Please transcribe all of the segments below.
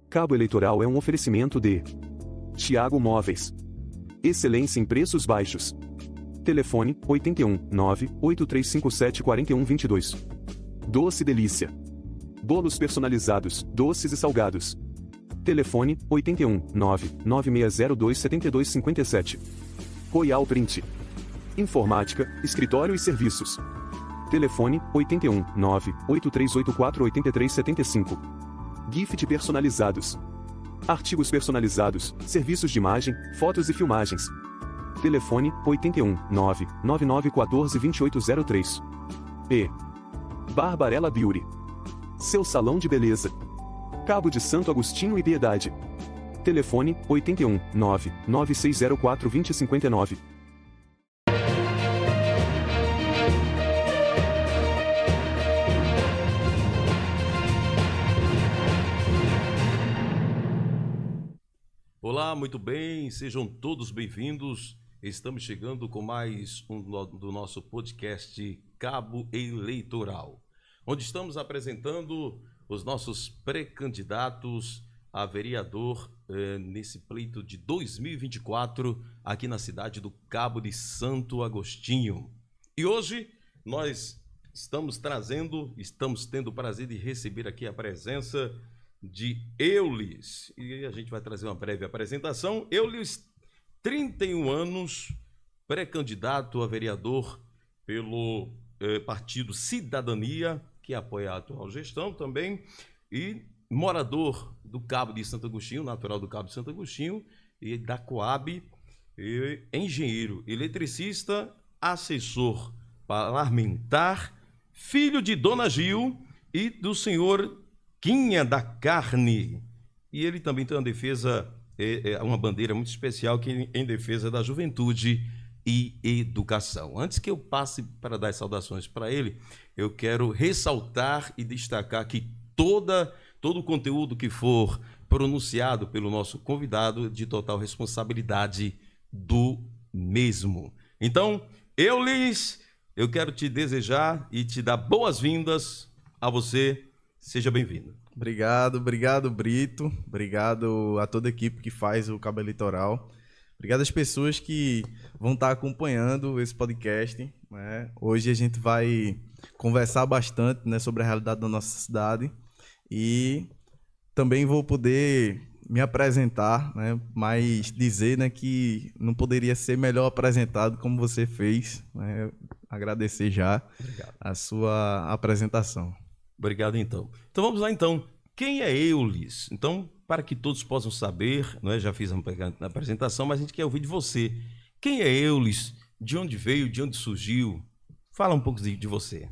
Cabo Eleitoral é um oferecimento de Thiago Móveis. Excelência em preços baixos. Telefone 81 98357 4122. Doce Delícia. Bolos personalizados, doces e salgados. Telefone 81 99602 7257. Royal Print. Informática, escritório e serviços. Telefone 81 98384 8375. Gift personalizados. Artigos personalizados, serviços de imagem, fotos e filmagens. Telefone 81 99914 2803. E. Barbarella Beauty. Seu salão de beleza. Cabo de Santo Agostinho e Piedade. Telefone 81 99604 2059. Olá, muito bem, sejam todos bem-vindos. Estamos chegando com mais um do nosso podcast Cabo Eleitoral, onde estamos apresentando os nossos pré-candidatos a vereador nesse pleito de 2024 aqui na cidade do Cabo de Santo Agostinho. E hoje nós estamos tendo o prazer de receber aqui a presença de Eulis, e a gente vai trazer uma breve apresentação. Eulis, 31 anos, pré-candidato a vereador pelo Partido Cidadania, que apoia a atual gestão também, e morador do Cabo de Santo Agostinho, natural do Cabo de Santo Agostinho, e da Coab, e engenheiro, eletricista, assessor parlamentar, filho de Dona Gil e do senhor Quinha da Carne, e ele também tem uma defesa, uma bandeira muito especial que em defesa da juventude e educação. Antes que eu passe para dar as saudações para ele, eu quero ressaltar e destacar que todo o conteúdo que for pronunciado pelo nosso convidado é de total responsabilidade do mesmo. Então, Eulis, eu quero te desejar e te dar boas-vindas a você. Seja bem-vindo. Obrigado, Brito. Obrigado a toda a equipe que faz o Cabo Eleitoral. Obrigado às pessoas que vão estar acompanhando esse podcast, né? Hoje a gente vai conversar bastante, né, sobre a realidade da nossa cidade e também vou poder me apresentar, né, mas dizer, né, que não poderia ser melhor apresentado como você fez, né? Agradecer já a sua apresentação. Obrigado, então. Então vamos lá, então. Quem é Eulis? Então, para que todos possam saber, não é? Já fiz uma apresentação, mas a gente quer ouvir de você. Quem é Eulis? De onde veio? De onde surgiu? Fala um pouco de você.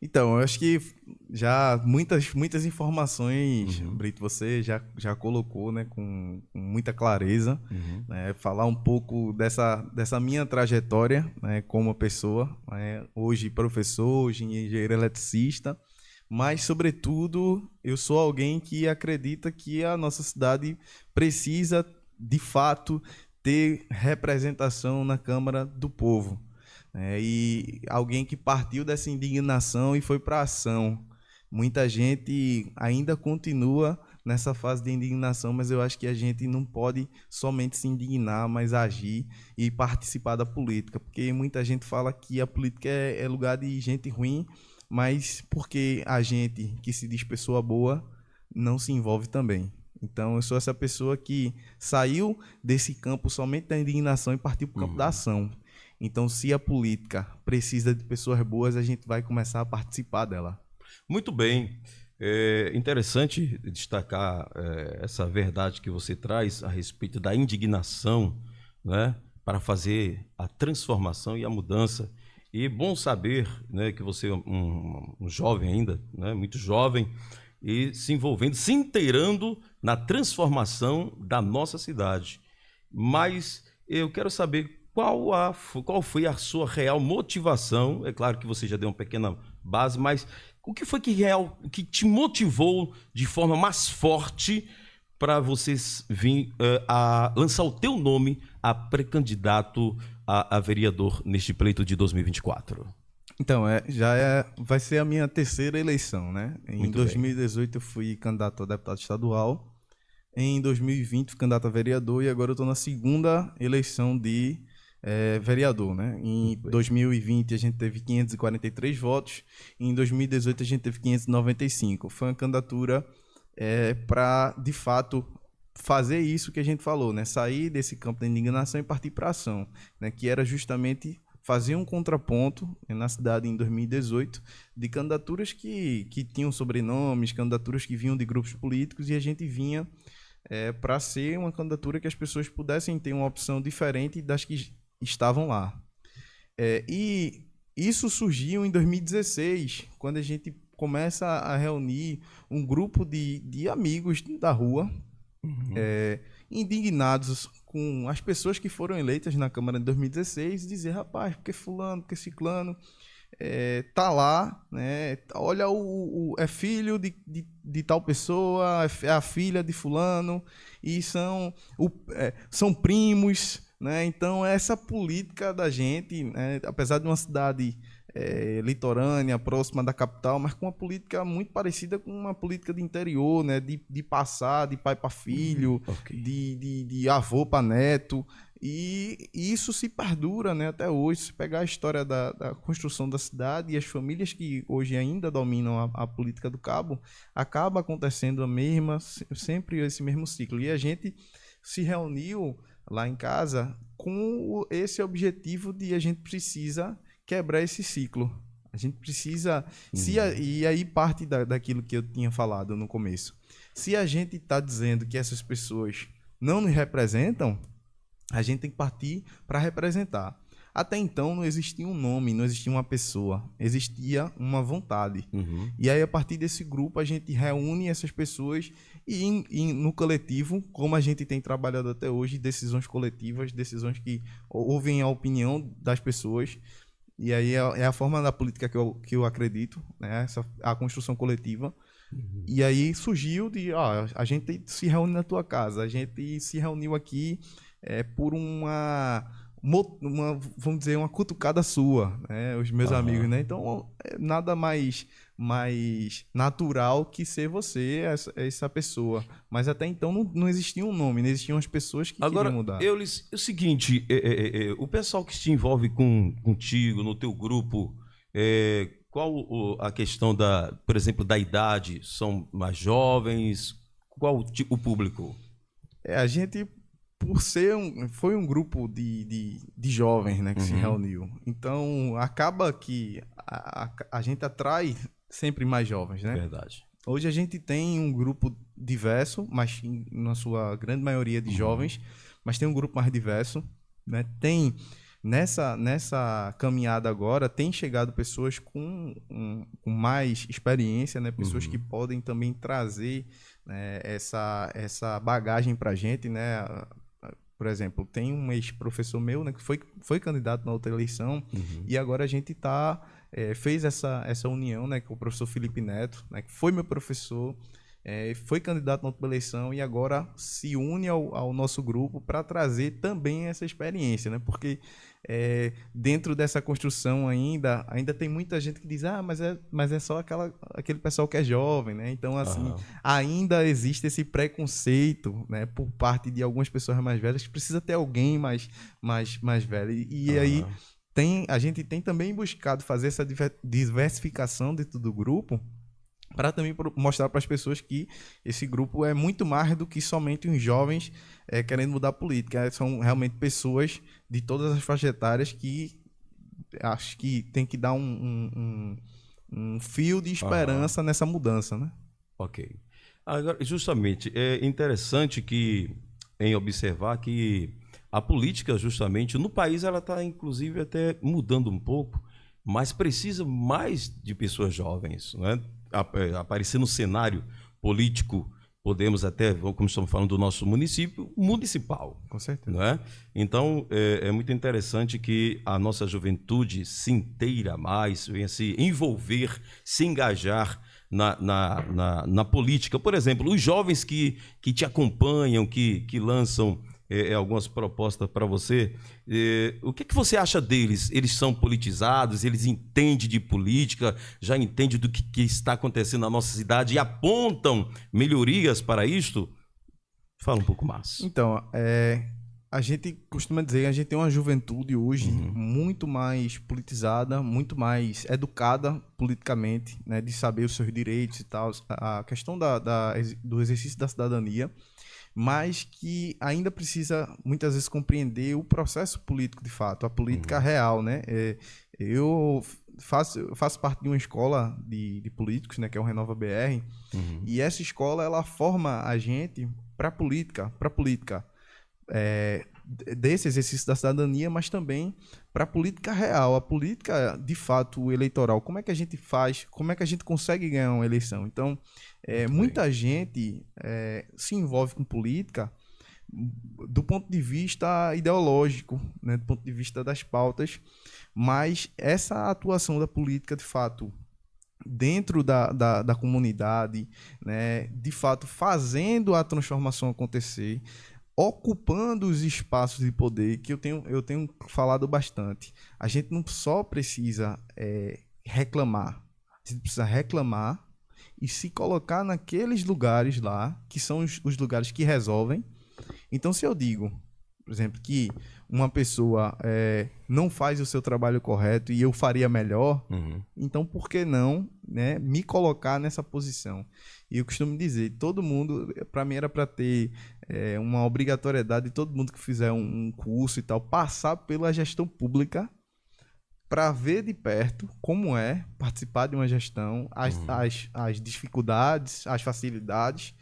Então, eu acho que já muitas informações, Brito, você já colocou, né, com muita clareza, né, falar um pouco dessa minha trajetória, né, como pessoa, né, hoje professor, hoje engenheiro eletricista, mas, sobretudo, eu sou alguém que acredita que a nossa cidade precisa, de fato, ter representação na Câmara do Povo. E alguém que partiu dessa indignação e foi para a ação. Muita gente ainda continua nessa fase de indignação, mas eu acho que a gente não pode somente se indignar, mas agir e participar da política, porque muita gente fala que a política é lugar de gente ruim, mas porque a gente que se diz pessoa boa não se envolve também. Então eu sou essa pessoa que saiu desse campo somente da indignação e partiu para o campo da ação. Então, se a política precisa de pessoas boas, a gente vai começar a participar dela. Muito bem. É interessante destacar essa verdade que você traz a respeito da indignação, né, para fazer a transformação e a mudança. E bom saber, né, que você é um jovem ainda, né, muito jovem, e se envolvendo, se inteirando na transformação da nossa cidade. Mas eu quero saber qual foi a sua real motivação. É claro que você já deu uma pequena base, mas o que foi que te motivou de forma mais forte para você vir a lançar o teu nome a pré-candidato a vereador neste pleito de 2024? Então, vai ser a minha terceira eleição, né? Em 2018 eu fui candidato a deputado estadual, em 2020 fui candidato a vereador e agora eu estou na segunda eleição de vereador, né? Em 2020 a gente teve 543 votos, e em 2018 a gente teve 595. Foi uma candidatura para, de fato, fazer isso que a gente falou, né? Sair desse campo da indignação e partir para a ação, né? Que era justamente fazer um contraponto na cidade em 2018 de candidaturas que tinham sobrenomes, candidaturas que vinham de grupos políticos, e a gente vinha para ser uma candidatura que as pessoas pudessem ter uma opção diferente das que estavam lá. E isso surgiu em 2016, quando a gente começa a reunir um grupo de amigos da rua, indignados com as pessoas que foram eleitas na Câmara em 2016, e dizer, rapaz, porque fulano, porque ciclano tá lá, né? Olha, é filho de tal pessoa, é a filha de fulano, e são primos, né? Então, essa política da gente, né? Apesar de uma cidade litorânea, próxima da capital, mas com uma política muito parecida com uma política de interior, né? De passar de pai para filho, de avô para neto, e isso se perdura, né, até hoje. Se pegar a história da construção da cidade e as famílias que hoje ainda dominam a política do Cabo, acaba acontecendo sempre esse mesmo ciclo. E a gente se reuniu lá em casa com esse objetivo de a gente precisa quebrar esse ciclo. A gente precisa... E aí parte daquilo que eu tinha falado no começo. Se a gente está dizendo que essas pessoas não nos representam, a gente tem que partir para representar. Até então não existia um nome, não existia uma pessoa, existia uma vontade. E aí, a partir desse grupo, a gente reúne essas pessoas e no coletivo, como a gente tem trabalhado até hoje, decisões coletivas, decisões que ouvem a opinião das pessoas. E aí é a forma da política que eu acredito, né? A construção coletiva. E aí surgiu a gente se reúne na tua casa, a gente se reuniu aqui por vamos dizer, uma cutucada sua, né? Os meus amigos, né? Então, nada mais natural que ser você, essa pessoa. Mas até então não existia um nome, não existiam as pessoas que queriam mudar. Agora, é o seguinte, o pessoal que se envolve contigo, no teu grupo, qual a questão por exemplo, da idade? São mais jovens? Qual o público? A gente... foi um grupo de jovens, né, que se reuniu. Então, acaba que a gente atrai sempre mais jovens, né? Verdade. Hoje a gente tem um grupo diverso, mas na sua grande maioria de jovens, mas tem um grupo mais diverso, né? Tem, nessa caminhada agora, tem chegado pessoas com mais experiência, né? Pessoas que podem também trazer, né, essa bagagem para a gente, né? Por exemplo, tem um ex-professor meu, né, que foi candidato na outra eleição, e agora a gente fez essa união, né, com o professor Felipe Neto, né, que foi meu professor, foi candidato na outra eleição e agora se une ao nosso grupo para trazer também essa experiência, né, porque dentro dessa construção ainda tem muita gente que diz, mas é só aquele pessoal que é jovem, né? Então, assim, ainda existe esse preconceito, né, por parte de algumas pessoas mais velhas, que precisa ter alguém mais velho. E aí a gente tem também buscado fazer essa diversificação dentro do grupo, para também mostrar para as pessoas que esse grupo é muito mais do que somente uns jovens querendo mudar a política. São realmente pessoas de todas as faixas etárias que acho que tem que dar um fio de esperança nessa mudança, né? Ok. Agora, justamente, é interessante em observar que a política, justamente, no país, ela está, inclusive, até mudando um pouco, mas precisa mais de pessoas jovens, né? Aparecer no cenário político, podemos até, como estamos falando do nosso município, municipal. Com certeza. Não é? Então, é muito interessante que a nossa juventude se inteira mais, venha se envolver, se engajar na política. Por exemplo, os jovens que te acompanham, que lançam algumas propostas para você, o que você acha deles? Eles são politizados, eles entendem de política, já entendem do que está acontecendo na nossa cidade e apontam melhorias para isto? Fala um pouco mais. Então, a gente costuma dizer que a gente tem uma juventude hoje muito mais politizada, muito mais educada politicamente, né, de saber os seus direitos e tal, a questão do exercício da cidadania, mas que ainda precisa muitas vezes compreender o processo político de fato, a política real, né? Eu faço parte de uma escola de políticos, né, que é o Renova BR, e essa escola ela forma a gente para política, desse exercício da cidadania, mas também para a política real, a política de fato eleitoral. Como é que a gente faz, como é que a gente consegue ganhar uma eleição? Então, muita gente se envolve com política do ponto de vista ideológico, né, do ponto de vista das pautas, mas essa atuação da política, de fato, dentro da comunidade, né, de fato, fazendo a transformação acontecer, ocupando os espaços de poder, que eu tenho falado bastante. A gente não só precisa reclamar, a gente precisa reclamar e se colocar naqueles lugares lá, que são os lugares que resolvem. Então, se eu digo, por exemplo, que uma pessoa não faz o seu trabalho correto e eu faria melhor, então por que não, né, me colocar nessa posição? E eu costumo dizer, todo mundo, para mim era para ter uma obrigatoriedade de todo mundo que fizer um curso e tal, passar pela gestão pública para ver de perto como é participar de uma gestão, as dificuldades, as facilidades.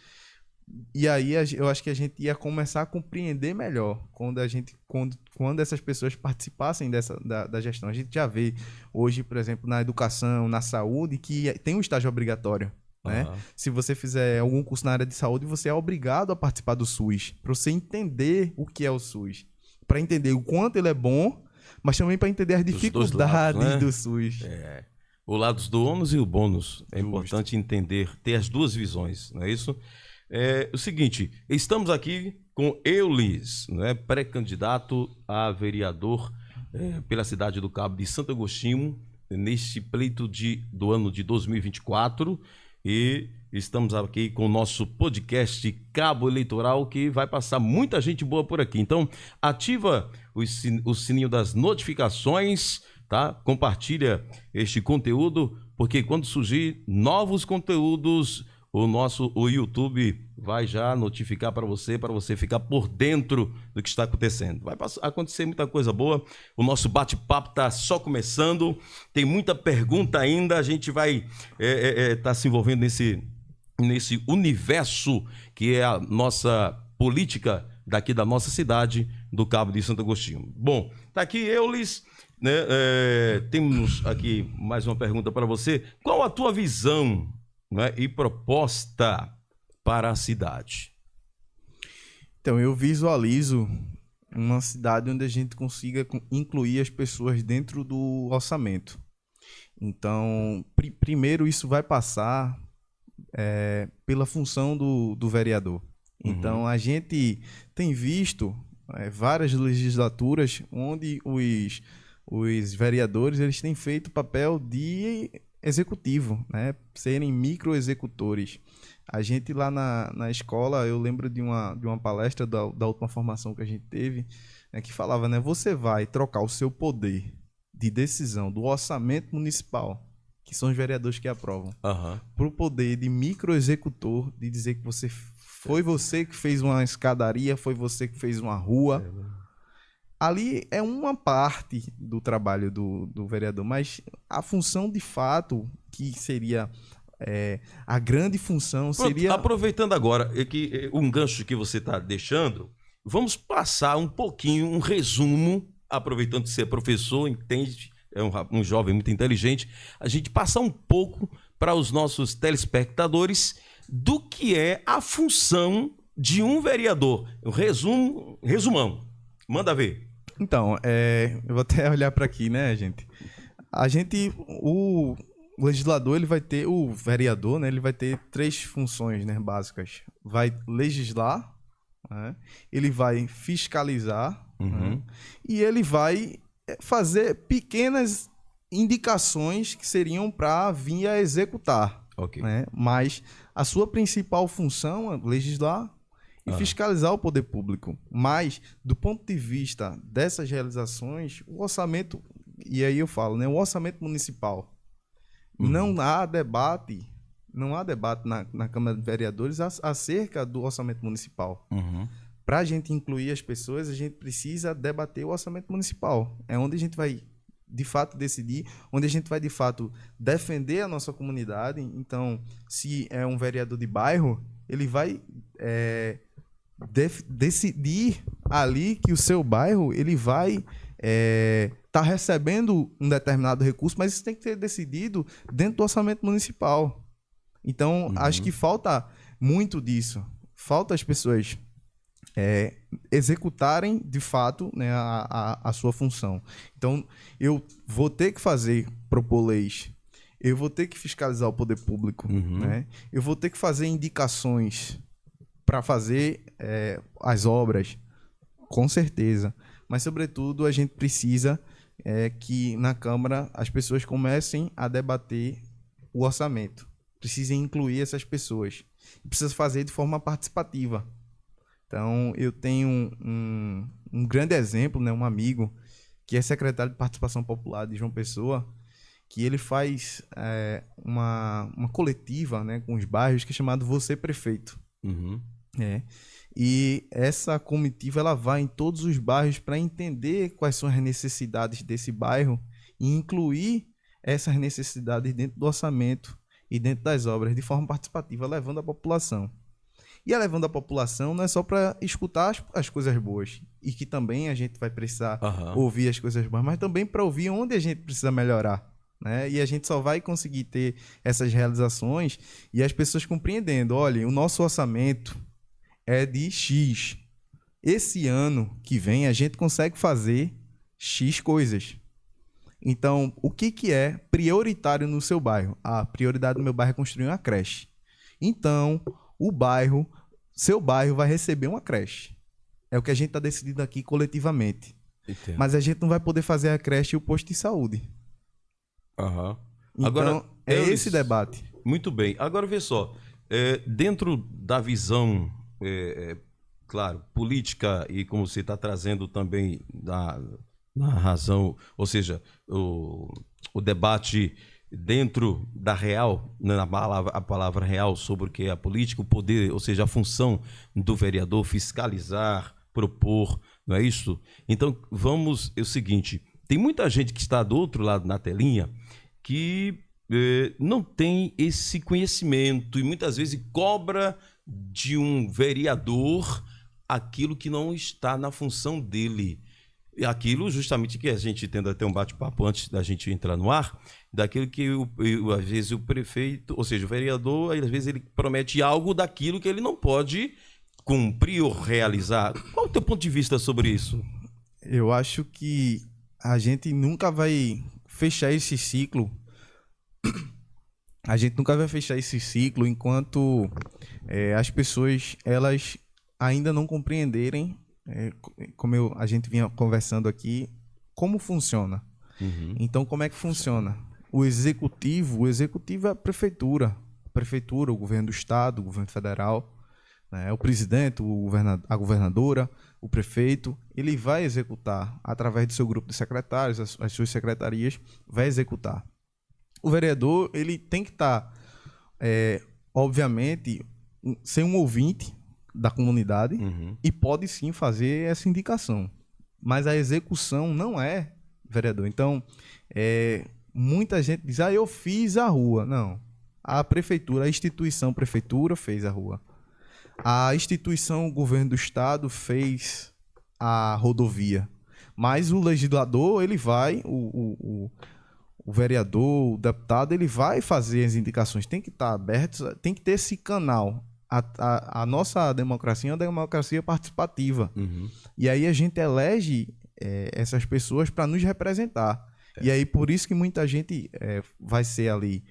E aí eu acho que a gente ia começar a compreender melhor quando essas pessoas participassem da gestão. A gente já vê hoje, por exemplo, na educação, na saúde, que tem um estágio obrigatório. Né? Se você fizer algum curso na área de saúde, você é obrigado a participar do SUS, para você entender o que é o SUS, para entender o quanto ele é bom, mas também para entender as dificuldades lados, né? Do SUS. O lado do ônus e o bônus. É importante entender, ter as duas visões, não é isso? O seguinte, estamos aqui com Eulis, né, pré-candidato a vereador pela cidade do Cabo de Santo Agostinho, neste pleito do ano de 2024, e estamos aqui com o nosso podcast Cabo Eleitoral, que vai passar muita gente boa por aqui. Então, ativa o sininho das notificações, tá? Compartilha este conteúdo, porque quando surgir novos conteúdos, o YouTube vai já notificar para você ficar por dentro do que está acontecendo. Vai acontecer muita coisa boa. O nosso bate-papo está só começando. Tem muita pergunta ainda. A gente vai tá se envolvendo nesse universo que é a nossa política daqui da nossa cidade, do Cabo de Santo Agostinho. Bom, tá aqui Eulis, né? Temos aqui mais uma pergunta para você. Qual a tua visão, né, e proposta para a cidade? Então, eu visualizo uma cidade onde a gente consiga incluir as pessoas dentro do orçamento. Então, primeiro isso vai passar pela função do vereador. Então, a gente tem visto várias legislaturas onde os vereadores eles têm feito papel de executivo, né? Serem microexecutores. A gente lá na escola, eu lembro de uma palestra da última formação que a gente teve, que falava, né? Você vai trocar o seu poder de decisão do orçamento municipal, que são os vereadores que aprovam, para o poder de microexecutor, de dizer que foi você que fez uma escadaria, foi você que fez uma rua. Ali é uma parte do trabalho do vereador, mas a função de fato, que seria a grande função, seria... Aproveitando agora um gancho que você está deixando, vamos passar um pouquinho, um resumo, aproveitando que você é professor, entende, é um jovem muito inteligente, a gente passar um pouco para os nossos telespectadores do que é a função de um vereador. Resumão, manda ver. Então, eu vou até olhar para aqui, né, gente? O legislador, ele vai ter, o vereador, né, ele vai ter 3 funções, né, básicas. Vai legislar, né, ele vai fiscalizar, né, e ele vai fazer pequenas indicações que seriam para vir a executar. Okay. Né? Mas a sua principal função é legislar e fiscalizar o poder público. Mas, do ponto de vista dessas realizações, o orçamento, e aí eu falo, né, o orçamento municipal, não há debate na Câmara de Vereadores acerca do orçamento municipal. Para a gente incluir as pessoas, a gente precisa debater o orçamento municipal. É onde a gente vai, de fato, decidir, onde a gente vai, de fato, defender a nossa comunidade. Então, se é um vereador de bairro, ele vai decidir ali que o seu bairro ele vai tá recebendo um determinado recurso, mas isso tem que ser decidido dentro do orçamento municipal. Então, acho que falta muito disso. Falta as pessoas executarem de fato, né, a sua função. Então, eu vou ter que propor leis, eu vou ter que fiscalizar o poder público, né? Eu vou ter que fazer indicações para fazer as obras, com certeza. Mas, sobretudo, a gente precisa que na Câmara as pessoas comecem a debater o orçamento. Precisem incluir essas pessoas. Precisa fazer de forma participativa. Então, eu tenho um grande exemplo, né, um amigo, que é secretário de Participação Popular de João Pessoa, que ele faz uma coletiva, né, com os bairros, que é chamado Você Prefeito. E essa comitiva ela vai em todos os bairros para entender quais são as necessidades desse bairro e incluir essas necessidades dentro do orçamento e dentro das obras de forma participativa, levando a população. E a levando a população não é só para escutar as coisas boas, e que também a gente vai precisar ouvir as coisas boas, mas também para ouvir onde a gente precisa melhorar, né? E a gente só vai conseguir ter essas realizações e as pessoas compreendendo, olha, o nosso orçamento é de X. Esse ano que vem a gente consegue fazer X coisas. Então, o que é prioritário no seu bairro? A prioridade do meu bairro é construir uma creche. Então, seu bairro vai receber uma creche. É o que a gente está decidindo aqui coletivamente. Entendo. Mas a gente não vai poder fazer a creche e o posto de saúde. Então, agora, esse debate. Muito bem. Agora, vê só. Dentro da visão, claro, política, e como você está trazendo também na razão, ou seja, o debate dentro da real, a palavra real sobre o que é a política, o poder, ou seja, a função do vereador fiscalizar, propor, não é isso? Então, é o seguinte, tem muita gente que está do outro lado na telinha que não tem esse conhecimento e muitas vezes cobra de um vereador aquilo que não está na função dele. E aquilo justamente que a gente tenta até um bate-papo antes da gente entrar no ar, daquilo que às vezes o prefeito, ou seja, o vereador, às vezes ele promete algo daquilo que ele não pode cumprir ou realizar. Qual é o teu ponto de vista sobre isso? Eu acho que a gente nunca vai fechar esse ciclo. A gente nunca vai fechar esse ciclo enquanto as pessoas elas ainda não compreenderem, como a gente vinha conversando aqui, como funciona. Então, como é que funciona? O executivo é a prefeitura, o governo do estado, o governo federal, né? O presidente, a governadora, o prefeito, ele vai executar através do seu grupo de secretários, as suas secretarias, vai executar. O vereador, ele tem que estar, obviamente, ser um ouvinte da comunidade e pode sim fazer essa indicação. Mas a execução não é vereador. Então, muita gente diz, eu fiz a rua. Não. A prefeitura, a instituição prefeitura fez a rua. A instituição governo do estado fez a rodovia. Mas o legislador, ele vai, o vereador, o deputado, ele vai fazer as indicações. Tem que estar aberto, tem que ter esse canal. A nossa democracia é uma democracia participativa. E aí a gente elege essas pessoas para nos representar. E aí por isso que muita gente vai ser ali,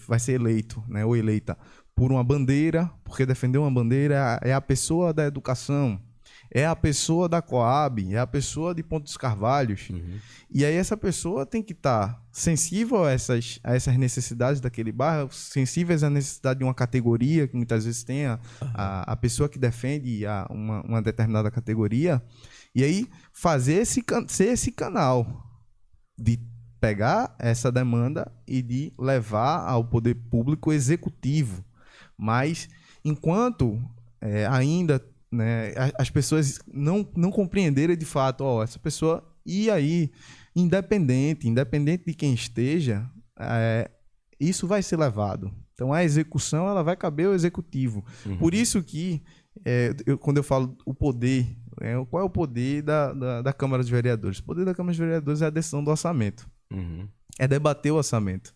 vai ser eleito, né, ou eleita por uma bandeira, porque defender uma bandeira é a pessoa da educação, é a pessoa da Coab, é a pessoa de Ponte dos Carvalhos. E aí essa pessoa tem que estar sensível a essas necessidades daquele bairro, sensíveis à necessidade de uma categoria, que muitas vezes tem a pessoa que defende uma determinada categoria, e aí ser esse canal de pegar essa demanda e de levar ao poder público executivo. Mas enquanto ainda, né, as pessoas não compreenderem de fato, essa pessoa, e aí, independente de quem esteja, isso vai ser levado. Então a execução ela vai caber ao executivo. Por isso que, quando eu falo o poder, qual é o poder da Câmara dos Vereadores? O poder da Câmara dos Vereadores é a decisão do orçamento. É debater o orçamento.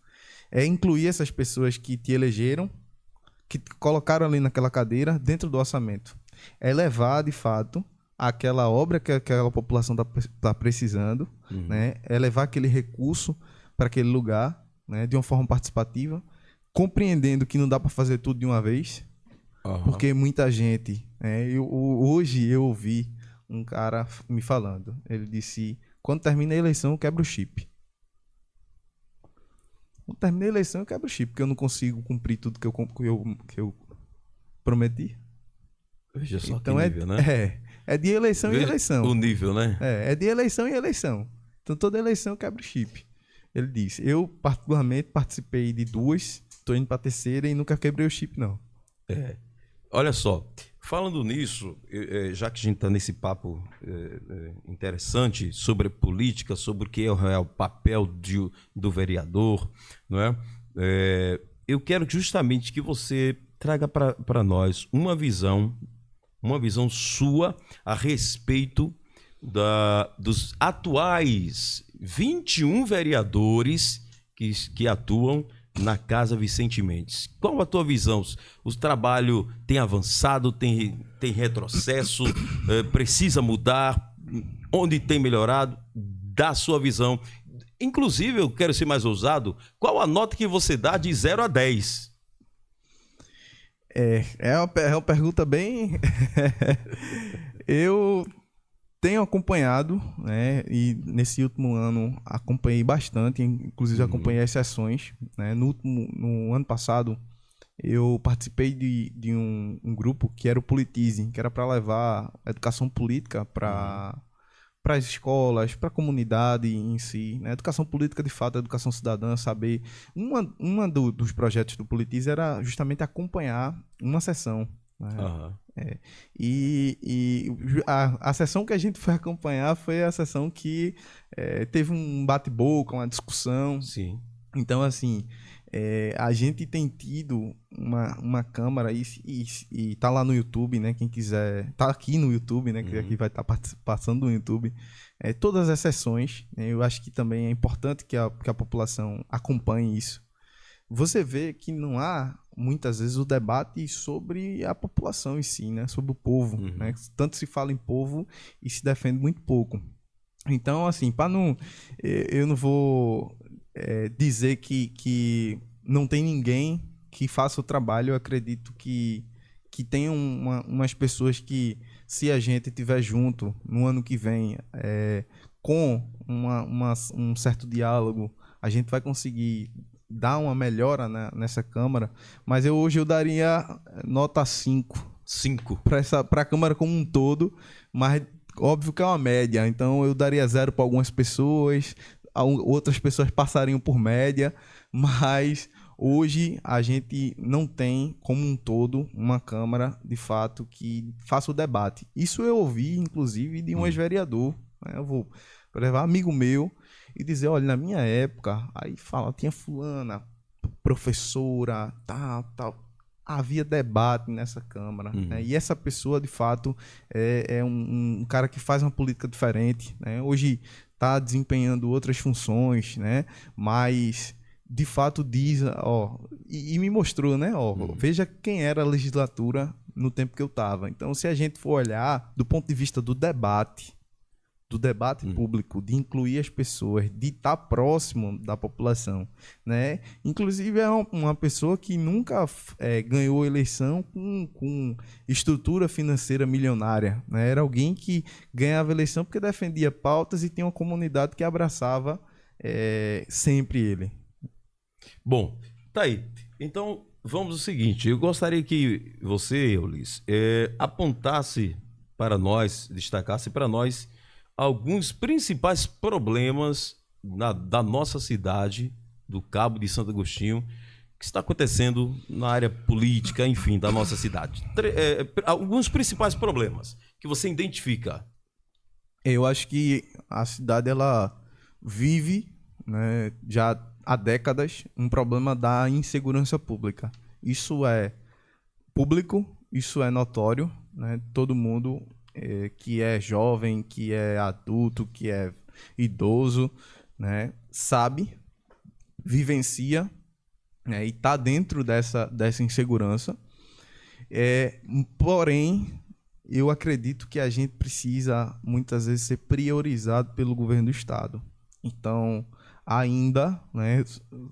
É incluir essas pessoas que te elegeram, que te colocaram ali naquela cadeira, dentro do orçamento. É levar, de fato, aquela obra que aquela população está precisando, né? É levar aquele recurso para aquele lugar, né? De uma forma participativa, compreendendo que não dá para fazer tudo de uma vez, porque muita gente... hoje eu ouvi um cara me falando, ele disse, quando termina a eleição eu quebro o chip. Quando termina a eleição eu quebro o chip, porque eu não consigo cumprir tudo que eu prometi. Veja só então que nível, né? É de eleição em eleição. O nível, né? É de eleição em eleição. Então toda eleição eu quebro o chip. Ele disse, eu particularmente participei de 2, estou indo para a terceira e nunca quebrei o chip, não. Olha só, falando nisso, já que a gente está nesse papo interessante sobre política, sobre o que é o papel do vereador, não é? Eu quero justamente que você traga para nós uma visão sua a respeito dos atuais 21 vereadores que atuam na Casa Vicente Mendes. Qual a tua visão? O trabalho tem avançado, tem retrocesso, precisa mudar? Onde tem melhorado? Dá a sua visão. Inclusive, eu quero ser mais ousado, qual a nota que você dá de 0 a 10? É uma pergunta bem... Eu tenho acompanhado, né, e nesse último ano acompanhei bastante, inclusive acompanhei as sessões, né. No ano passado eu participei de um grupo que era o Politize, que era para levar a educação política para as escolas, para a comunidade em si, né? Educação política, de fato, educação cidadã, saber... dos projetos do Politize era justamente acompanhar uma sessão, né? E a sessão que a gente foi acompanhar foi a sessão que teve um bate-boca, uma discussão. Sim. Então, assim, a gente tem tido uma câmara e tá lá no YouTube, né? Quem quiser, tá aqui no YouTube, né? Que aqui vai estar passando no YouTube. Todas as sessões, né, eu acho que também é importante que a população acompanhe isso. Você vê que não há, muitas vezes, o debate sobre a população em si, né? Sobre o povo, né? Tanto se fala em povo e se defende muito pouco. Então, assim, eu não vou dizer que não tem ninguém que faça o trabalho. Eu acredito que tem umas pessoas que, se a gente estiver junto no ano que vem, com um certo diálogo, a gente vai conseguir dar uma melhora nessa Câmara. Mas hoje eu daria nota 5. 5? Para a Câmara como um todo, mas óbvio que é uma média. Então eu daria 0 para algumas pessoas, outras pessoas passariam por média, mas hoje a gente não tem, como um todo, uma Câmara, de fato, que faça o debate. Isso eu ouvi, inclusive, de um ex-vereador, né? Eu vou levar amigo meu e dizer, olha, na minha época, aí tinha fulana, professora, tal, havia debate nessa Câmara, né? E essa pessoa, de fato, é um cara que faz uma política diferente, né? Hoje está desempenhando outras funções, né? Mas, de fato, diz, e me mostrou, né? Veja quem era a legislatura no tempo que eu estava. Então, se a gente for olhar do ponto de vista do debate, do debate público, de incluir as pessoas, de estar próximo da população, né? Inclusive é uma pessoa que nunca ganhou eleição com estrutura financeira milionária, né? Era alguém que ganhava eleição porque defendia pautas e tinha uma comunidade que abraçava sempre ele. Bom, tá aí. Então, vamos ao seguinte, eu gostaria que você, Eulis, apontasse para nós, destacasse para nós alguns principais problemas da nossa cidade, do Cabo de Santo Agostinho, que está acontecendo na área política, enfim, da nossa cidade. Alguns principais problemas que você identifica. Eu acho que a cidade ela vive, né, já há décadas um problema da insegurança pública. Isso é público, isso é notório, né? Todo mundo que é jovem, que é adulto, que é idoso, né, sabe, vivencia, né, e está dentro dessa insegurança. Porém, eu acredito que a gente precisa, muitas vezes, ser priorizado pelo governo do Estado. Então, ainda, né,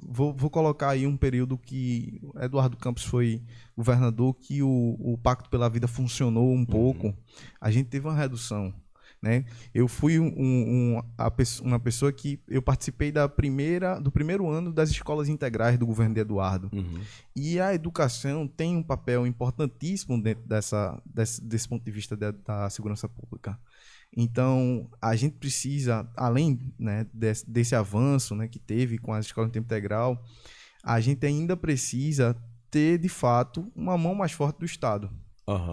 vou colocar aí um período que Eduardo Campos foi governador, que o Pacto pela Vida funcionou um pouco. A gente teve uma redução, né? Eu fui uma pessoa que eu participei do primeiro ano das escolas integrais do governo de Eduardo. E a educação tem um papel importantíssimo dentro desse ponto de vista da segurança pública. Então, a gente precisa, além, né, desse avanço, né, que teve com as escolas em tempo integral, a gente ainda precisa ter, de fato, uma mão mais forte do Estado,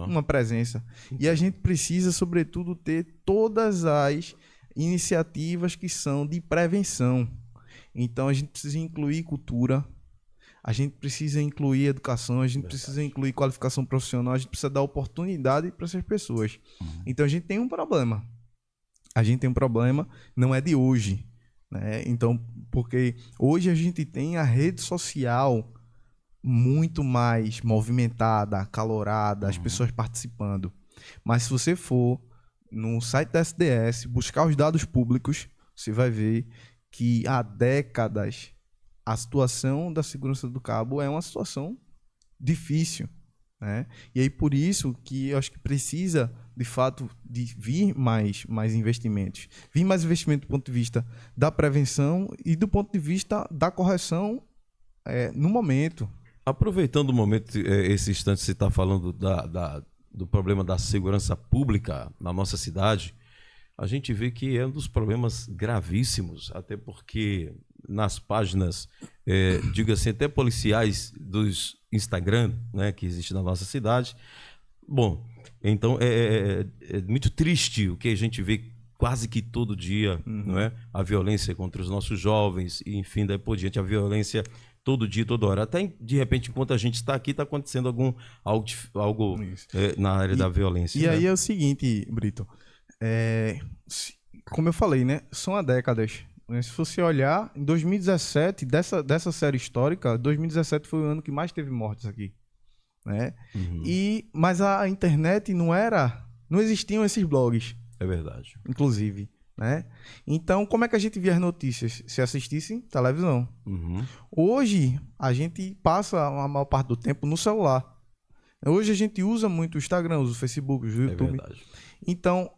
uma presença. E a gente precisa, sobretudo, ter todas as iniciativas que são de prevenção. Então, a gente precisa incluir cultura, a gente precisa incluir educação, a gente precisa incluir qualificação profissional, a gente precisa dar oportunidade para essas pessoas. Então, a gente tem um problema. A gente tem um problema, não é de hoje, né? Então, porque hoje a gente tem a rede social muito mais movimentada, acalorada, as pessoas participando. Mas se você for no site da SDS, buscar os dados públicos, você vai ver que há décadas a situação da segurança do Cabo é uma situação difícil, né? E aí por isso que eu acho que precisa, de fato, de vir mais investimentos. Vir mais investimento do ponto de vista da prevenção e do ponto de vista da correção no momento. Aproveitando o momento, esse instante você está falando do problema da segurança pública na nossa cidade, a gente vê que é um dos problemas gravíssimos, até porque nas páginas, digo assim, até policiais dos Instagram, né, que existe na nossa cidade. Bom, então é muito triste o que a gente vê quase que todo dia, não é? A violência contra os nossos jovens, e enfim, daí por diante, a violência todo dia, toda hora. Até de repente, enquanto a gente está aqui, está acontecendo algo na área da violência. E né? aí é o seguinte, Brito, como eu falei, né? São há décadas. Se você olhar, em 2017, dessa série histórica, 2017 foi o ano que mais teve mortes aqui, né? Mas a internet não existiam esses blogs. É verdade. Inclusive, né? Então, como é que a gente via as notícias? Se assistisse televisão. Hoje, a gente passa a maior parte do tempo no celular. Hoje a gente usa muito o Instagram, usa o Facebook, o YouTube. É verdade. Então,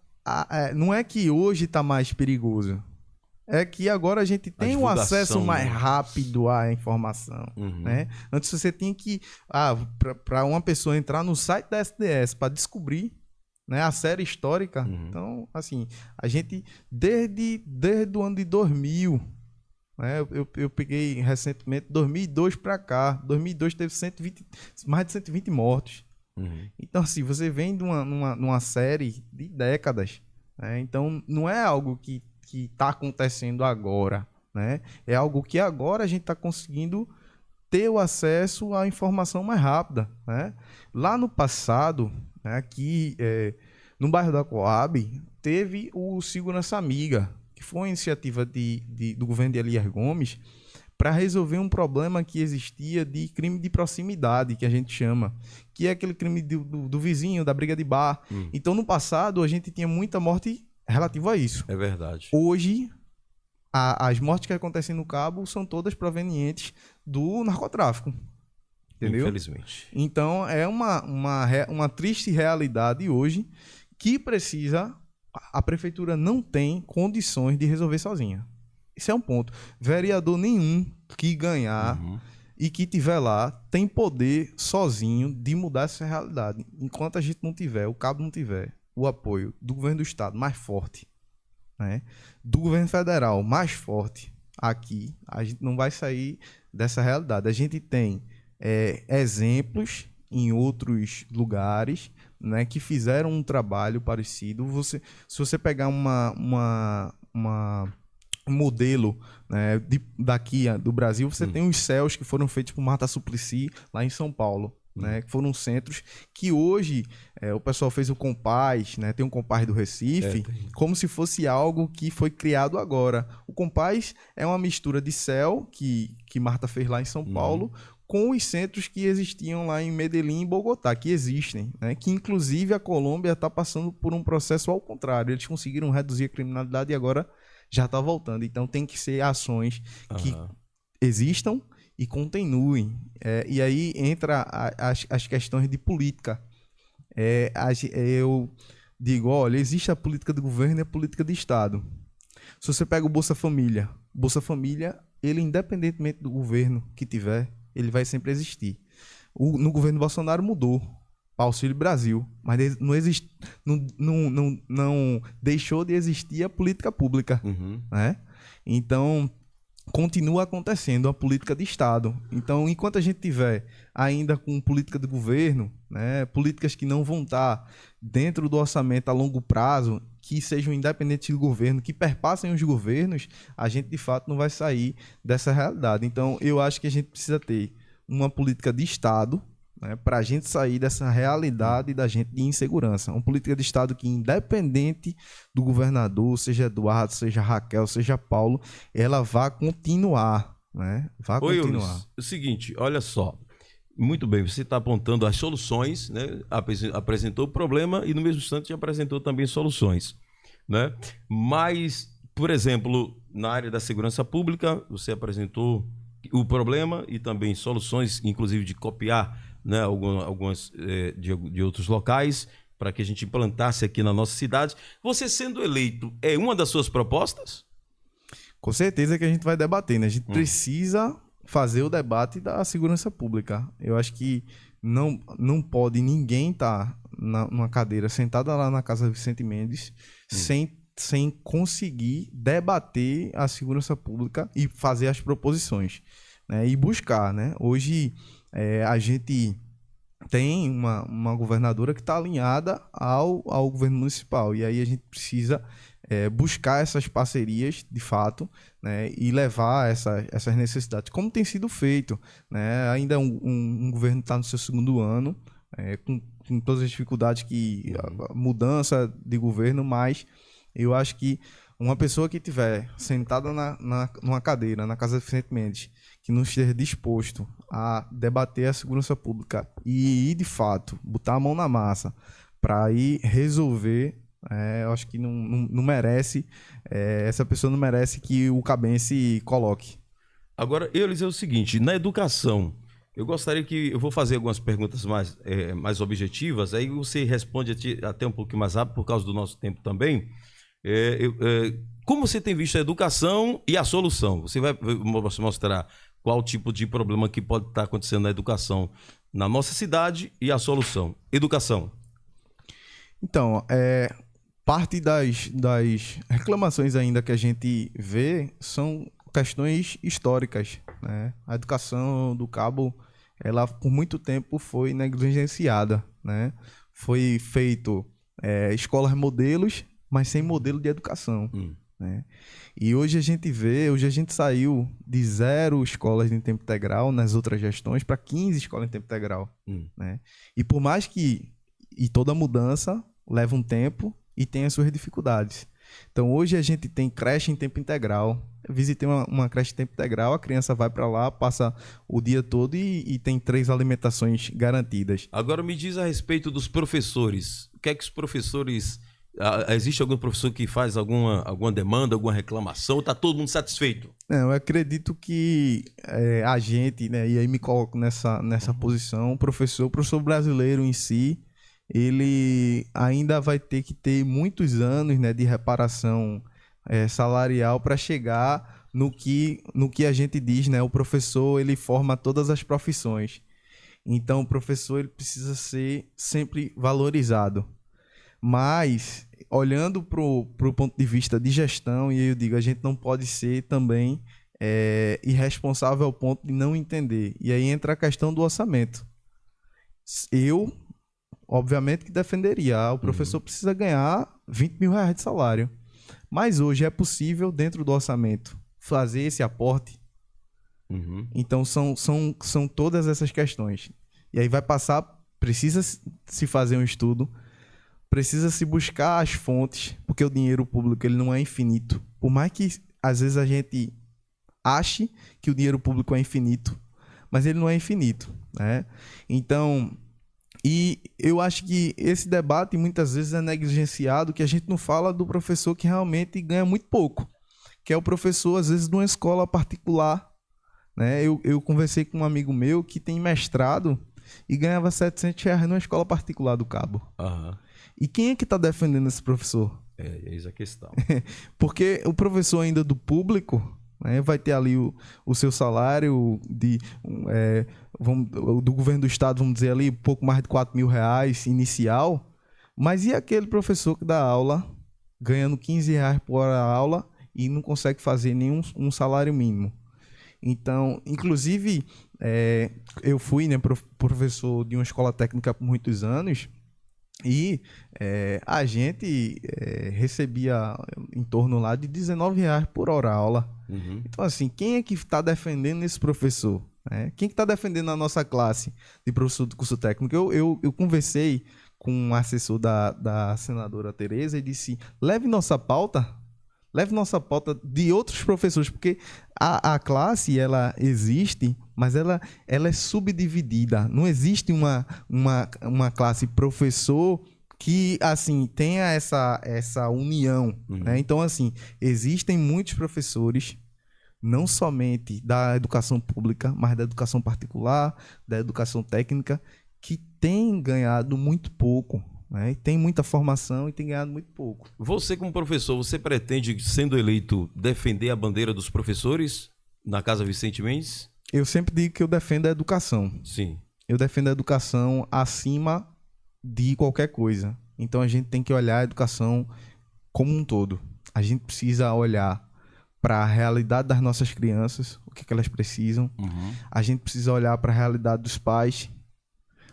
não é que hoje está mais perigoso. É que agora a gente tem um acesso mais rápido à informação, né? Antes você tinha que... para uma pessoa entrar no site da SDS para descobrir, né, a série histórica. Então, assim, a gente, desde o ano de 2000, né, eu peguei recentemente, 2002 para cá. 2002 teve mais de 120 mortos. Então, assim, você vem de uma série de décadas, né? Então, não é algo que está acontecendo agora, né? É algo que agora a gente está conseguindo ter o acesso à informação mais rápida, né? Lá no passado, né, aqui no bairro da Coab, teve o Segurança Amiga, que foi uma iniciativa do governo de Elias Gomes para resolver um problema que existia de crime de proximidade, que a gente chama, que é aquele crime do vizinho, da briga de bar. Então, no passado, a gente tinha muita morte relativo a isso. É verdade. Hoje, as mortes que acontecem no Cabo são todas provenientes do narcotráfico. Entendeu? Infelizmente. Então, é uma triste realidade hoje que precisa... A prefeitura não tem condições de resolver sozinha. Esse é um ponto. Vereador nenhum que ganhar e que tiver lá tem poder sozinho de mudar essa realidade. Enquanto a gente não tiver, o Cabo não tiver o apoio do governo do estado mais forte, né, do governo federal mais forte aqui, a gente não vai sair dessa realidade. A gente tem exemplos em outros lugares, né, que fizeram um trabalho parecido. Se você pegar um modelo, né, daqui do Brasil, você tem os céus que foram feitos por Marta Suplicy lá em São Paulo, né, que foram centros que hoje o pessoal fez o Compaz, né, tem um Compaz do Recife, como se fosse algo que foi criado agora. O Compaz é uma mistura de céu que Marta fez lá em São Paulo com os centros que existiam lá em Medellín e Bogotá, que existem, né, que inclusive a Colômbia está passando por um processo ao contrário. Eles conseguiram reduzir a criminalidade e agora já está voltando. Então tem que ser ações que existam e continuem. E aí entra as questões de política. Eu digo, olha, existe a política do governo e a política de Estado. Se você pega o Bolsa Família, ele independentemente do governo que tiver, ele vai sempre existir. No governo Bolsonaro mudou para Auxílio Brasil, mas não deixou de existir a política pública, né? Então continua acontecendo a política de Estado. Então, enquanto a gente tiver ainda com política de governo, né, políticas que não vão estar dentro do orçamento a longo prazo, que sejam independentes do governo, que perpassem os governos, a gente de fato não vai sair dessa realidade. Então, eu acho que a gente precisa ter uma política de Estado, né, para a gente sair dessa realidade da gente de insegurança. Uma política de Estado que, independente do governador, seja Eduardo, seja Raquel, seja Paulo, ela vai continuar, né? Vai continuar. Eulis, o seguinte, olha só. Muito bem, você está apontando as soluções, né? Apresentou o problema e no mesmo instante apresentou também soluções, né? Mas, por exemplo, na área da segurança pública, você apresentou o problema e também soluções, inclusive de copiar, né, algumas de outros locais para que a gente implantasse aqui na nossa cidade. Você sendo eleito, é uma das suas propostas? Com certeza que a gente vai debater, né? A gente precisa fazer o debate da segurança pública. Eu acho que não pode ninguém estar numa cadeira sentada lá na Casa Vicente Mendes sem conseguir debater a segurança pública e fazer as proposições, né? E buscar, né? Hoje a gente tem uma governadora que está alinhada ao governo municipal, e aí a gente precisa buscar essas parcerias de fato, né, e levar essas necessidades, como tem sido feito, né? Ainda um governo está no seu segundo ano, com todas as dificuldades que a mudança de governo, mas eu acho que uma pessoa que estiver sentada numa cadeira na Casa Vicente Mendes, que não esteja disposto a debater a segurança pública e ir de fato botar a mão na massa para ir resolver, eu acho que não merece, essa pessoa não merece que o cabense coloque. Agora, Eulis, é o seguinte, na educação, eu gostaria que, eu vou fazer algumas perguntas mais objetivas, aí você responde até um pouquinho mais rápido por causa do nosso tempo também. Como você tem visto a educação e a solução? Você vai mostrar qual tipo de problema que pode estar acontecendo na educação na nossa cidade e a solução. Educação. Então, parte das reclamações ainda que a gente vê são questões históricas, né? A educação do Cabo, ela por muito tempo foi negligenciada, né? Foi feito escolas modelos, mas sem modelo de educação, né? E hoje a gente saiu de 0 escolas em tempo integral nas outras gestões para 15 escolas em tempo integral, né? E por mais que toda mudança leva um tempo e tem as suas dificuldades. Então hoje a gente tem creche em tempo integral. Eu visitei uma creche em tempo integral, a criança vai para lá, passa o dia todo e tem 3 alimentações garantidas. Agora me diz a respeito dos professores. O que é que os professores Existe algum professor que faz alguma demanda, alguma reclamação, ou está todo mundo satisfeito? Não, eu acredito que a gente, né, e aí me coloco nessa posição, o professor brasileiro em si, ele ainda vai ter que ter muitos anos, né, de reparação salarial para chegar no que a gente diz, né, o professor ele forma todas as profissões. Então o professor ele precisa ser sempre valorizado. Mas, olhando para o ponto de vista de gestão, e aí eu digo, a gente não pode ser também irresponsável ao ponto de não entender. E aí entra a questão do orçamento. Eu, obviamente, que defenderia. O professor precisa ganhar 20 mil reais de salário. Mas hoje é possível, dentro do orçamento, fazer esse aporte. Então, são todas essas questões. E aí vai passar, precisa se fazer um estudo, precisa se buscar as fontes, porque o dinheiro público ele não é infinito. Por mais que, às vezes, a gente ache que o dinheiro público é infinito, mas ele não é infinito, né? Então, e eu acho que esse debate muitas vezes é negligenciado, que a gente não fala do professor que realmente ganha muito pouco, que é o professor, às vezes, de uma escola particular, né? Eu conversei com um amigo meu que tem mestrado e ganhava R$700 numa escola particular do Cabo. E quem é que está defendendo esse professor? Eis a questão. Porque o professor ainda do público, né, vai ter ali o seu salário do governo do estado, vamos dizer ali, pouco mais de R$4 mil inicial. Mas e aquele professor que dá aula, ganhando R$15 por hora aula e não consegue fazer nenhum salário mínimo? Então, inclusive, eu fui, né, professor de uma escola técnica por muitos anos. E a gente recebia em torno lá de R$19 por hora aula. Então, assim, quem é que está defendendo esse professor? Quem que está defendendo a nossa classe de professor do curso técnico? Eu conversei com um assessor da senadora Tereza e disse, leve nossa pauta de outros professores, porque a classe, ela existe, mas ela é subdividida. Não existe uma classe professor que, assim, tenha essa união, né? Então, assim, existem muitos professores, não somente da educação pública, mas da educação particular, da educação técnica, que têm ganhado muito pouco, né? Tem muita formação e tem ganhado muito pouco. Você, como professor, você pretende, sendo eleito, defender a bandeira dos professores na Casa Vicente Mendes? Eu sempre digo que eu defendo a educação. Sim. Eu defendo a educação acima de qualquer coisa. Então a gente tem que olhar a educação como um todo. A gente precisa olhar para a realidade das nossas crianças, o que elas precisam. A gente precisa olhar para a realidade dos pais.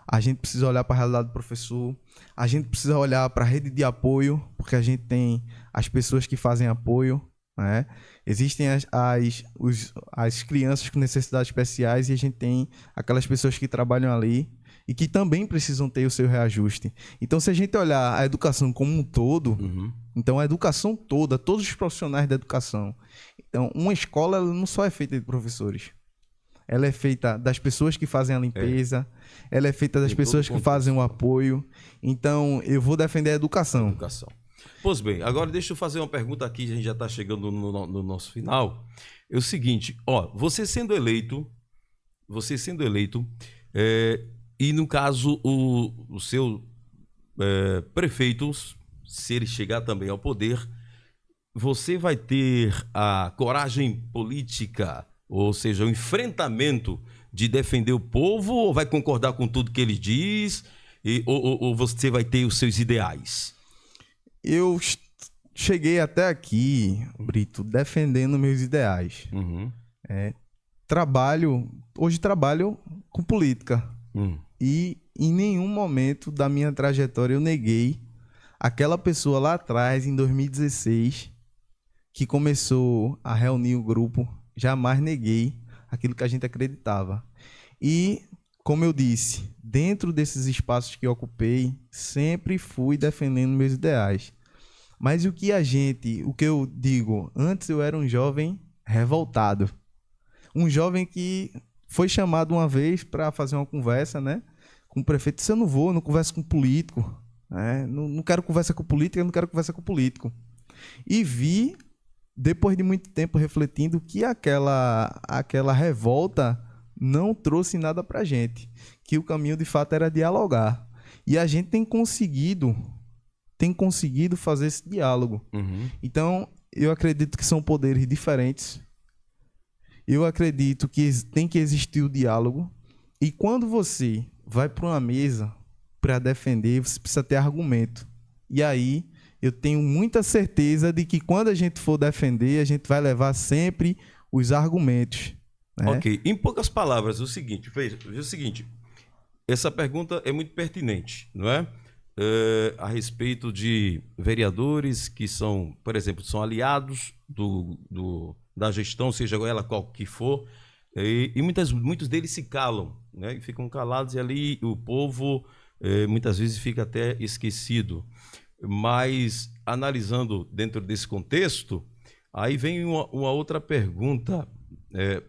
A gente precisa olhar para a realidade do professor. A gente precisa olhar para a rede de apoio, porque a gente tem as pessoas que fazem apoio, né? Existem as crianças com necessidades especiais e a gente tem aquelas pessoas que trabalham ali e que também precisam ter o seu reajuste. Então, se a gente olhar a educação como um todo, então a educação toda, todos os profissionais da educação. Então, uma escola ela não só é feita de professores. Ela é feita das pessoas que fazem a limpeza, ela é feita das pessoas que fazem o apoio. Então, eu vou defender a educação. Pois bem, agora deixa eu fazer uma pergunta aqui, a gente já está chegando no nosso final. É o seguinte, você sendo eleito, e no caso o seu prefeito, se ele chegar também ao poder, você vai ter a coragem política, ou seja, o enfrentamento de defender o povo, ou vai concordar com tudo que ele diz, ou você vai ter os seus ideais? Eu cheguei até aqui, Brito, defendendo meus ideais. Hoje trabalho com política. E em nenhum momento da minha trajetória eu neguei aquela pessoa lá atrás, em 2016, que começou a reunir o grupo. Jamais neguei aquilo que a gente acreditava. E, como eu disse, dentro desses espaços que eu ocupei, sempre fui defendendo meus ideais. Mas o que eu digo, antes eu era um jovem revoltado. Um jovem que foi chamado uma vez para fazer uma conversa, né, com o prefeito. Disse, eu não converso com político. né? Não quero conversa com política, não quero conversa com político. E vi, depois de muito tempo refletindo, que aquela revolta não trouxe nada pra gente. Que o caminho, de fato, era dialogar. E a gente tem conseguido fazer esse diálogo. Uhum. Então, eu acredito que são poderes diferentes. Eu acredito que tem que existir o diálogo. E quando você vai para uma mesa para defender, você precisa ter argumento. E aí, eu tenho muita certeza de que quando a gente for defender, a gente vai levar sempre os argumentos, né? Ok. Em poucas palavras, veja o seguinte, essa pergunta é muito pertinente, não é? A respeito de vereadores que são, por exemplo, são aliados da gestão, seja ela qual que for, e muitos deles se calam, né? E ficam calados, e ali o povo muitas vezes fica até esquecido. Mas, analisando dentro desse contexto, aí vem uma outra pergunta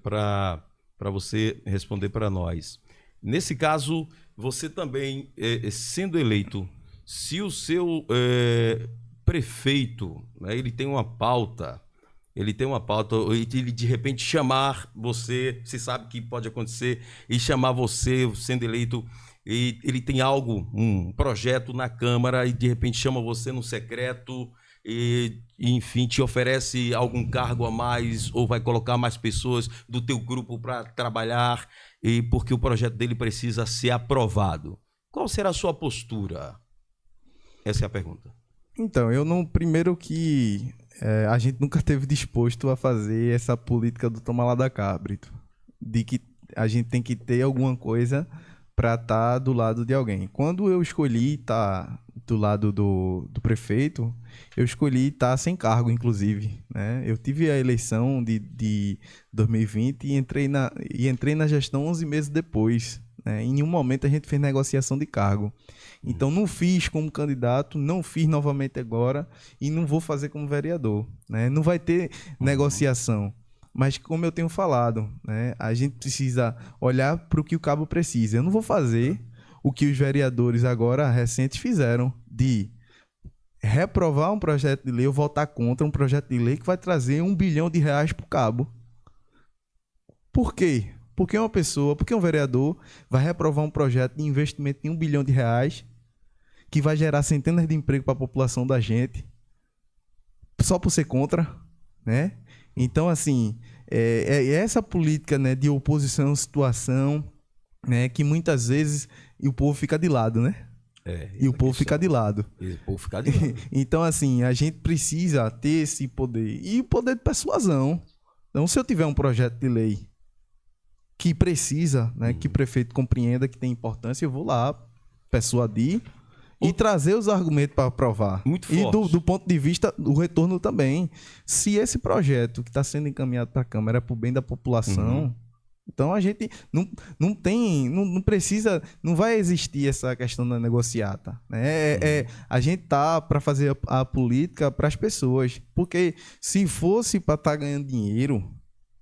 para você responder para nós. Nesse caso, você também, sendo eleito, se o seu prefeito, né, ele tem uma pauta, ele de repente chamar você, você sabe que pode acontecer, e chamar você, sendo eleito, e ele tem algo, um projeto na Câmara, e de repente chama você no secreto, e enfim, te oferece algum cargo a mais, ou vai colocar mais pessoas do teu grupo para trabalhar, e porque o projeto dele precisa ser aprovado. Qual será a sua postura? Essa é a pergunta. Então, primeiro que a gente nunca esteve disposto a fazer essa política do toma lá da cá, Brito, de que a gente tem que ter alguma coisa para estar do lado de alguém. Quando eu escolhi estar do lado do prefeito, eu escolhi estar sem cargo, inclusive, né? Eu tive a eleição de 2020 e entrei na gestão 11 meses depois, né? Em nenhum momento a gente fez negociação de cargo. Então não fiz como candidato, não fiz novamente agora e não vou fazer como vereador, né? Não vai ter negociação. Mas como eu tenho falado, né, a gente precisa olhar para o que o cabo precisa. Eu não vou fazer o que os vereadores agora recentes fizeram, de reprovar um projeto de lei ou votar contra um projeto de lei que vai trazer R$1 bilhão para o cabo. Por quê? Porque um vereador vai reprovar um projeto de investimento de R$1 bilhão que vai gerar centenas de empregos para a população da gente, só por ser contra, né? Então, assim, essa política, né, de oposição à situação, né, que muitas vezes o povo fica de lado, né? E o povo fica de lado. Então, assim, a gente precisa ter esse poder. E o poder de persuasão. Então, se eu tiver um projeto de lei que precisa, né, que o prefeito compreenda que tem importância, eu vou lá persuadir e trazer os argumentos para aprovar. Muito e forte. do ponto de vista do retorno também. Se esse projeto que está sendo encaminhado para a Câmara é para o bem da população, então a gente não precisa, não vai existir essa questão da negociata, né? A gente tá para fazer a política para as pessoas, porque se fosse para estar ganhando dinheiro,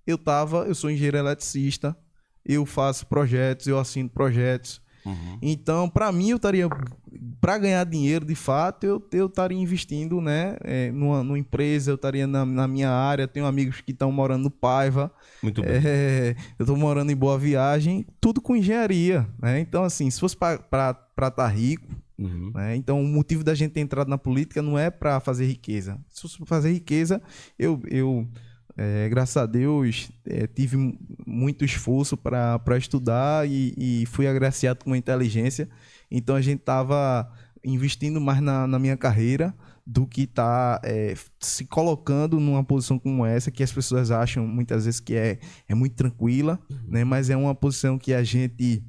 eu sou engenheiro eletricista, eu faço projetos, eu assino projetos. Então, para mim, para ganhar dinheiro, de fato, eu estaria investindo, né, numa empresa, eu estaria na minha área. Tenho amigos que estão morando no Paiva. Muito bem. Eu estou morando em Boa Viagem, tudo com engenharia, né? Então, assim, se fosse para estar rico, né? Então, o motivo da gente ter entrado na política não é para fazer riqueza. Se fosse para fazer riqueza, graças a Deus, tive muito esforço para estudar e fui agraciado com uma inteligência. Então, a gente estava investindo mais na minha carreira do que se colocando numa posição como essa, que as pessoas acham muitas vezes que é muito tranquila, né? Mas é uma posição que a gente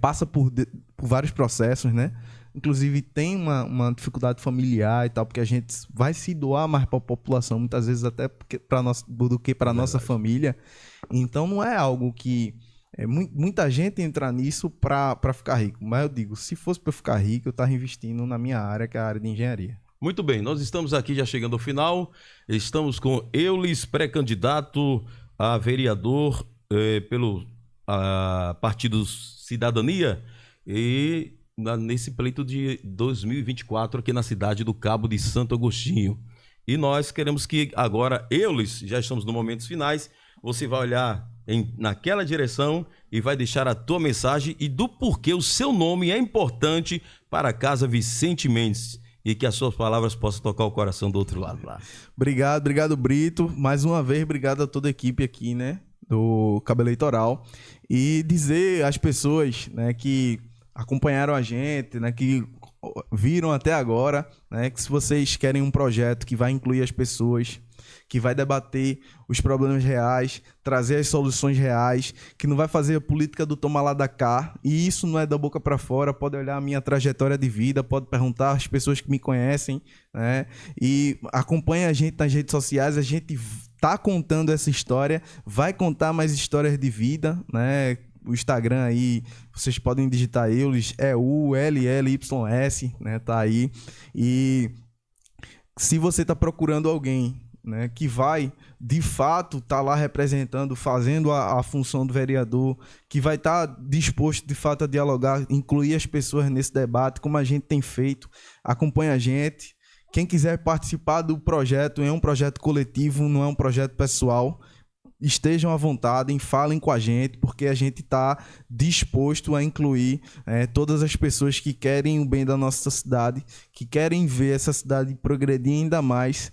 passa por vários processos, né? Inclusive tem uma dificuldade familiar e tal, porque a gente vai se doar mais para a população, muitas vezes até do que para a nossa família. Então não é algo que muita gente entra nisso para ficar rico. Mas eu digo, se fosse para ficar rico, eu estava investindo na minha área, que é a área de engenharia. Muito bem, nós estamos aqui já chegando ao final. Estamos com Eulis, pré-candidato a vereador pelo Partido Cidadania, e nesse pleito de 2024 aqui na cidade do Cabo de Santo Agostinho. E nós queremos que agora, Eulis, já estamos nos momentos finais, você vai olhar naquela direção e vai deixar a tua mensagem e do porquê o seu nome é importante para a Casa Vicente Mendes e que as suas palavras possam tocar o coração do outro lado lá. Obrigado, Brito. Mais uma vez, obrigado a toda a equipe aqui, né, do Cabo Eleitoral. E dizer às pessoas, né, que acompanharam a gente, né, que viram até agora, né, que se vocês querem um projeto que vai incluir as pessoas, que vai debater os problemas reais, trazer as soluções reais, que não vai fazer a política do toma lá da cá, e isso não é da boca para fora, pode olhar a minha trajetória de vida, pode perguntar às pessoas que me conhecem, né, e acompanha a gente nas redes sociais, a gente tá contando essa história, vai contar mais histórias de vida, né. O Instagram aí, vocês podem digitar Eulis, EULLYS, né, tá aí. E se você tá procurando alguém, né, que vai, de fato, tá lá representando, fazendo a função do vereador, que vai estar disposto, de fato, a dialogar, incluir as pessoas nesse debate, como a gente tem feito, acompanha a gente. Quem quiser participar do projeto, é um projeto coletivo, não é um projeto pessoal. Estejam à vontade, falem com a gente, porque a gente está disposto a incluir todas as pessoas que querem o bem da nossa cidade, que querem ver essa cidade progredir ainda mais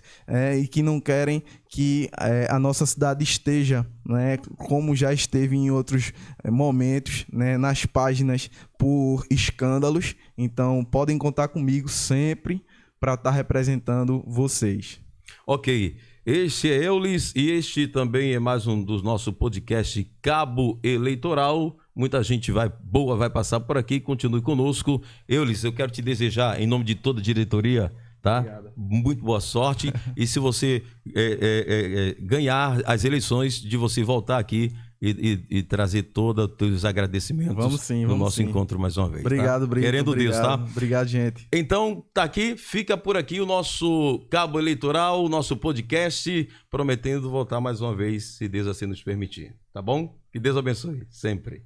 e que não querem que a nossa cidade esteja, né, como já esteve em outros momentos, né, nas páginas por escândalos. Então, podem contar comigo sempre para estar representando vocês. Ok. Este é Eulis e este também é mais um dos nossos podcasts Cabo Eleitoral. Muita gente boa vai passar por aqui, continue conosco. Eulis, eu quero te desejar, em nome de toda a diretoria, tá? Obrigado. Muito boa sorte. E se você ganhar as eleições, de você voltar aqui e trazer todos os agradecimentos no nosso encontro mais uma vez. Obrigado, tá? Brito. Querendo obrigado, Deus, tá? Obrigado, gente. Então, tá aqui, fica por aqui o nosso Cabo Eleitoral, o nosso podcast, prometendo voltar mais uma vez, se Deus assim nos permitir. Tá bom? Que Deus abençoe, sempre.